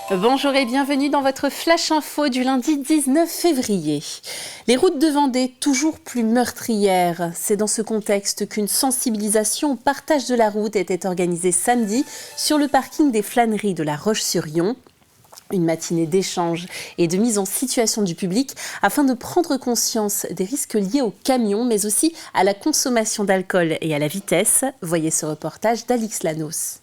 Bonjour et bienvenue dans votre Flash Info du lundi 19 février. Les routes de Vendée toujours plus meurtrières. C'est dans ce contexte qu'une sensibilisation au partage de la route était organisée samedi sur le parking des Flâneries de La Roche-sur-Yon. Une matinée d'échange et de mise en situation du public afin de prendre conscience des risques liés aux camions, mais aussi à la consommation d'alcool et à la vitesse. Voyez ce reportage d'Alix Lanos.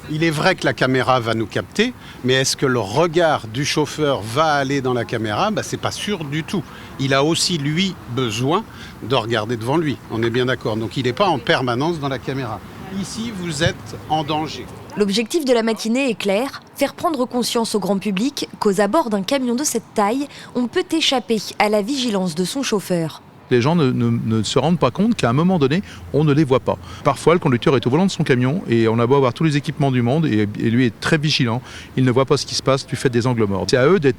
Il est vrai que la caméra va nous capter, mais est-ce que le regard du chauffeur va aller dans la caméra ? C'est pas sûr du tout. Il a aussi, lui, besoin de regarder devant lui. On est bien d'accord. Donc il n'est pas en permanence dans la caméra. Ici, vous êtes en danger. L'objectif de la matinée est clair, faire prendre conscience au grand public qu'aux abords d'un camion de cette taille, on peut échapper à la vigilance de son chauffeur. Les gens ne se rendent pas compte qu'à un moment donné, on ne les voit pas. Parfois, le conducteur est au volant de son camion et on a beau avoir tous les équipements du monde et lui est très vigilant. Il ne voit pas ce qui se passe du fait des angles morts. C'est à eux de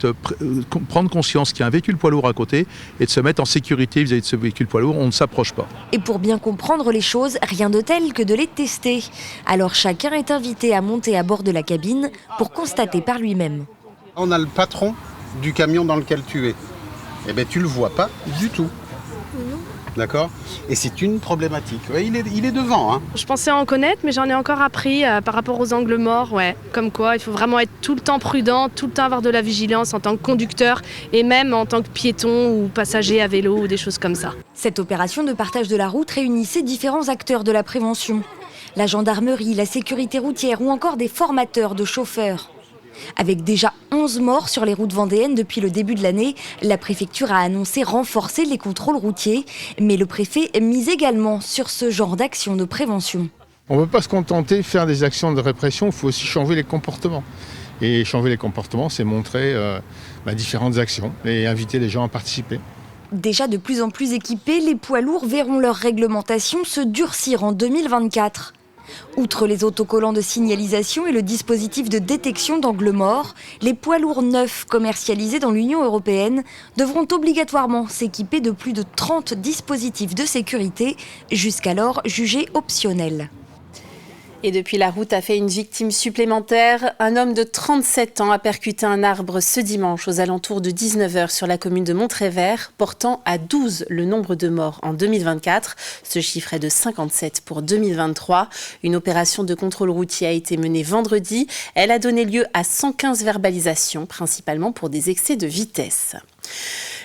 prendre conscience qu'il y a un véhicule poids lourd à côté et de se mettre en sécurité vis-à-vis de ce véhicule poids lourd. On ne s'approche pas. Et pour bien comprendre les choses, rien de tel que de les tester. Alors chacun est invité à monter à bord de la cabine pour constater par lui-même. On a le patron du camion dans lequel tu es. Tu le vois pas du tout. D'accord ? Et c'est une problématique. Ouais, il est devant. Je pensais en connaître, mais j'en ai encore appris par rapport aux angles morts. Ouais. Comme quoi, il faut vraiment être tout le temps prudent, tout le temps avoir de la vigilance en tant que conducteur et même en tant que piéton ou passager à vélo ou des choses comme ça. Cette opération de partage de la route réunissait différents acteurs de la prévention. La gendarmerie, la sécurité routière ou encore des formateurs de chauffeurs. Avec déjà 11 morts sur les routes vendéennes depuis le début de l'année, la préfecture a annoncé renforcer les contrôles routiers. Mais le préfet mise également sur ce genre d'action de prévention. On ne peut pas se contenter de faire des actions de répression, il faut aussi changer les comportements. Et changer les comportements, c'est montrer différentes actions et inviter les gens à participer. Déjà de plus en plus équipés, les poids lourds verront leur réglementation se durcir en 2024. Outre les autocollants de signalisation et le dispositif de détection d'angles morts, les poids lourds neufs commercialisés dans l'Union européenne devront obligatoirement s'équiper de plus de 30 dispositifs de sécurité, jusqu'alors jugés optionnels. Et depuis, la route a fait une victime supplémentaire. Un homme de 37 ans a percuté un arbre ce dimanche aux alentours de 19h sur la commune de Montrévert, portant à 12 le nombre de morts en 2024. Ce chiffre est de 57 pour 2023. Une opération de contrôle routier a été menée vendredi. Elle a donné lieu à 115 verbalisations, principalement pour des excès de vitesse.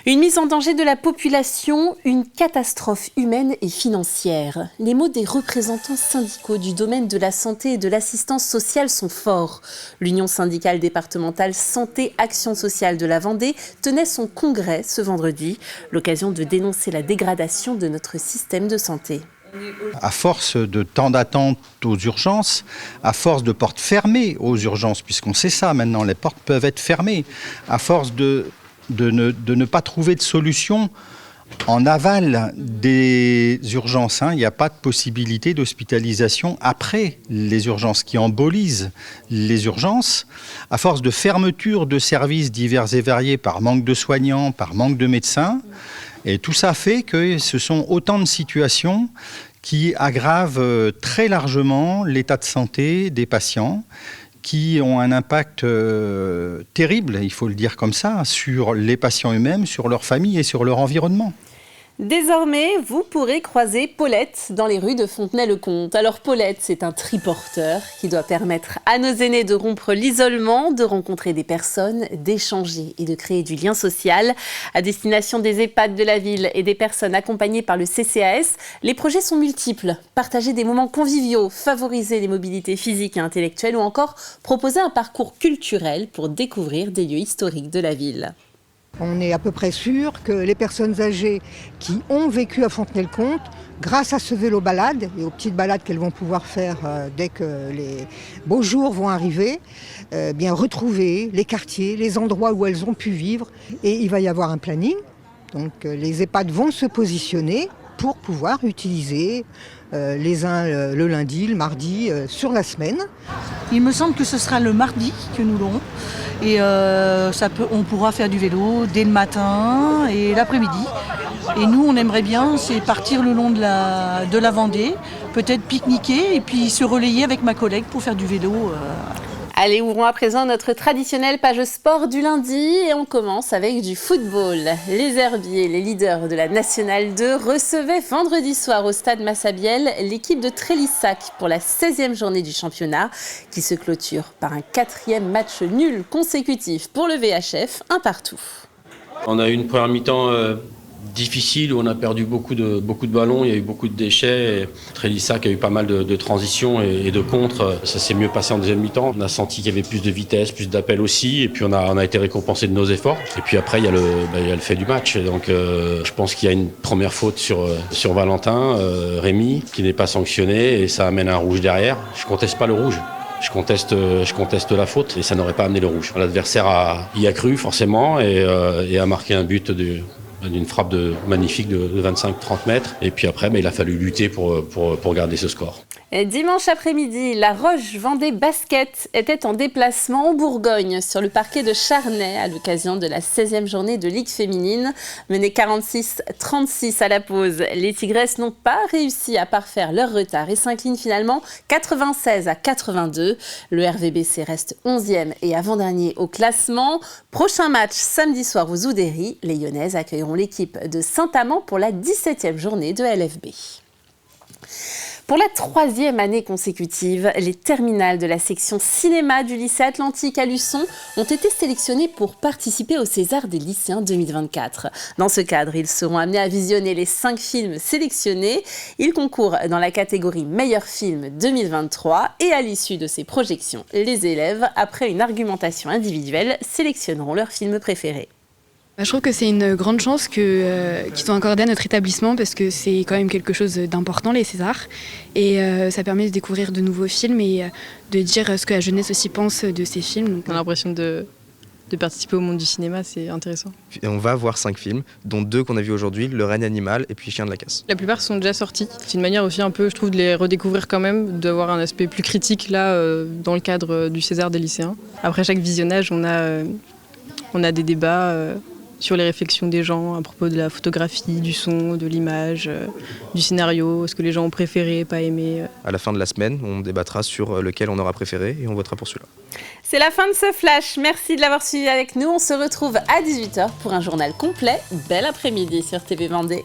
Une mise en danger de la population, une catastrophe humaine et financière. Les mots des représentants syndicaux du domaine de la santé et de l'assistance sociale sont forts. L'Union syndicale départementale Santé Action Sociale de la Vendée tenait son congrès ce vendredi, l'occasion de dénoncer la dégradation de notre système de santé. À force de temps d'attente aux urgences, à force de portes fermées aux urgences, puisqu'on sait ça maintenant, les portes peuvent être fermées, à force de ne pas trouver de solution en aval des urgences. Il n'y a pas de possibilité d'hospitalisation après les urgences, qui embolisent les urgences. À force de fermeture de services divers et variés par manque de soignants, par manque de médecins. Et tout ça fait que ce sont autant de situations qui aggravent très largement l'état de santé des patients, qui ont un impact terrible, il faut le dire comme ça, sur les patients eux-mêmes, sur leur famille et sur leur environnement. Désormais, vous pourrez croiser Paulette dans les rues de Fontenay-le-Comte. Alors Paulette, c'est un triporteur qui doit permettre à nos aînés de rompre l'isolement, de rencontrer des personnes, d'échanger et de créer du lien social. À destination des EHPAD de la ville et des personnes accompagnées par le CCAS, les projets sont multiples. Partager des moments conviviaux, favoriser les mobilités physiques et intellectuelles ou encore proposer un parcours culturel pour découvrir des lieux historiques de la ville. On est à peu près sûr que les personnes âgées qui ont vécu à Fontenay-le-Comte, grâce à ce vélo-balade et aux petites balades qu'elles vont pouvoir faire dès que les beaux jours vont arriver, retrouver les quartiers, les endroits où elles ont pu vivre. Et il va y avoir un planning. Donc les EHPAD vont se positionner pour pouvoir utiliser les uns le lundi, le mardi, sur la semaine. Il me semble que ce sera le mardi que nous l'aurons. Et on pourra faire du vélo dès le matin et l'après-midi. Et nous, on aimerait bien, c'est partir le long de la Vendée, peut-être pique-niquer et puis se relayer avec ma collègue pour faire du vélo. Allez, ouvrons à présent notre traditionnelle page sport du lundi et on commence avec du football. Les Herbiers, les leaders de la Nationale 2, recevaient vendredi soir au stade Massabielle l'équipe de Trélissac pour la 16e journée du championnat qui se clôture par un 4e match nul consécutif pour le VHF, un partout. On a eu une première mi-temps difficile où on a perdu beaucoup de ballons, il y a eu beaucoup de déchets. Trélissac a eu pas mal de transitions et de contres. Ça s'est mieux passé en deuxième mi-temps. On a senti qu'il y avait plus de vitesse, plus d'appels aussi. Et puis on a été récompensé de nos efforts. Et puis après, il y a le fait du match. Donc je pense qu'il y a une première faute sur Valentin, Rémi, qui n'est pas sanctionné et ça amène un rouge derrière. Je conteste pas le rouge. Je conteste la faute et ça n'aurait pas amené le rouge. L'adversaire y a cru forcément et a marqué un but d'une frappe magnifique de 25-30 mètres. Et puis après, il a fallu lutter pour garder ce score. Et dimanche après-midi, la Roche-Vendée Basket était en déplacement en Bourgogne sur le parquet de Charnay à l'occasion de la 16e journée de Ligue féminine. Menées 46-36 à la pause, les Tigresses n'ont pas réussi à parfaire leur retard et s'inclinent finalement 96-82. Le RVBC reste 11e et avant-dernier au classement. Prochain match samedi soir aux Oudéry. Les Lyonnaises accueilleront l'équipe de Saint-Amand pour la 17e journée de LFB. Pour la 3e année consécutive, les terminales de la section cinéma du lycée Atlantique à Luçon ont été sélectionnées pour participer au César des lycéens 2024. Dans ce cadre, ils seront amenés à visionner les 5 films sélectionnés. Ils concourent dans la catégorie meilleur film 2023 et à l'issue de ces projections, les élèves, après une argumentation individuelle, sélectionneront leur film préféré. Je trouve que c'est une grande chance qu'ils sont accordés à notre établissement parce que c'est quand même quelque chose d'important, les Césars. Et ça permet de découvrir de nouveaux films et de dire ce que la jeunesse aussi pense de ces films. Donc, on a l'impression de participer au monde du cinéma, c'est intéressant. Et on va voir 5 films, dont 2 qu'on a vus aujourd'hui, Le règne animal et puis Chien de la casse. La plupart sont déjà sortis. C'est une manière aussi un peu, je trouve, de les redécouvrir quand même, d'avoir un aspect plus critique là, dans le cadre du César des lycéens. Après chaque visionnage, on a des débats sur les réflexions des gens à propos de la photographie, du son, de l'image, du scénario, ce que les gens ont préféré, pas aimé. À la fin de la semaine, on débattra sur lequel on aura préféré et on votera pour celui-là. C'est la fin de ce flash. Merci de l'avoir suivi avec nous. On se retrouve à 18h pour un journal complet. Bel après-midi sur TV Vendée.